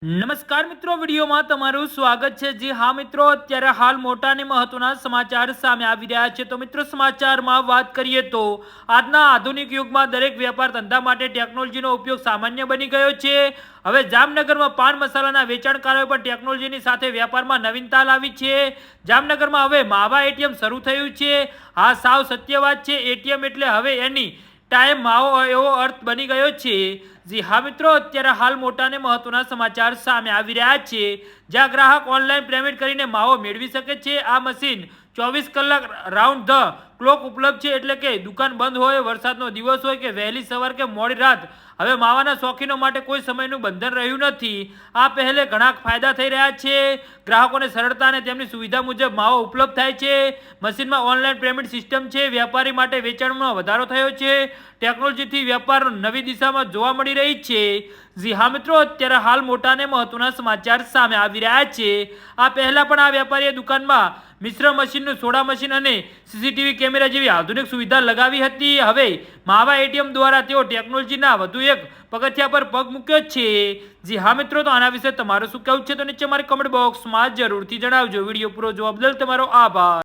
નમસ્કાર મિત્રો, વિડીયોમાં તમારું સ્વાગત છે। જી હા મિત્રો, અત્યારે હાલ મોટા અને મહત્વના સમાચાર સામે આવી રહ્યા છે। તો મિત્રો, સમાચારમાં વાત કરીએ તો આજના આધુનિક યુગમાં દરેક વેપાર ધંધા માટે ટેકનોલોજીનો ઉપયોગ સામાન્ય બની ગયો છે। હવે જામનગરમાં પાન મસાલાના વેચાણકારોએ પણ ટેકનોલોજીની સાથે વેપારમાં નવીનતા લાવી છે। જામનગરમાં હવે માવા એટીએમ શરૂ થયું છે। હા, સાવ સત્ય વાત છે। એટીએમ એટલે હવે એની ટાઈમ માવો એવો અર્થ બની ગયો છે। જી હા મિત્રો, અત્યારે હાલ મોટા અને મહત્વના સમાચાર સામે આવી રહ્યા છે, જ્યાં ગ્રાહક ઓનલાઈન પેમેન્ટ કરીને માવો મેળવી શકે છે। આ મશીન 24 કલાક રાઉન્ડ ધ ક્લોક ઉપલબ્ધ છે, એટલે કે દુકાન બંધ હોય, વરસાદનો દિવસ હોય કે વહેલી સવાર કે મોડી રાત, હવે માવાના શોખીનો માટે કોઈ સમયનું બંધન રહ્યું નથી। આ પહેલે ઘણા ફાયદા થઈ રહ્યા છે। ગ્રાહકોને સરળતા અને તેમની સુવિધા મુજબ માવો ઉપલબ્ધ થાય છે। મશીનમાં ઓનલાઈન પેમેન્ટ સિસ્ટમ છે। વેપારી માટે વેચાણમાં વધારો થયો છે। ટેકનોલોજીથી વેપાર નવી દિશામાં જોવા મળી રહી છે। જી હા મિત્રો, અત્યારે હાલ મોટા અને મહત્વના સમાચાર સામે આવી રહ્યા છે। આ પહેલા પણ આ વેપારીએ દુકાનમાં મિશ્ર મશીનનું સોડા મશીન અને સીસીટીવી કેમેરા જેવી આધુનિક સુવિધા લગાવી હતી। હવે માવા એટીએમ દ્વારા તેઓ ટેકનોલોજીના વધુ એક પગથિયા પર પગ મૂક્યો છે। જી હા મિત્રો, તો આના વિશે તમારું શું કહેવું છે તો નીચે મારી કમેન્ટ બોક્સમાં જરૂરથી જણાવજો। વિડીયો પૂરો જોવા બદલ તમારો આભાર।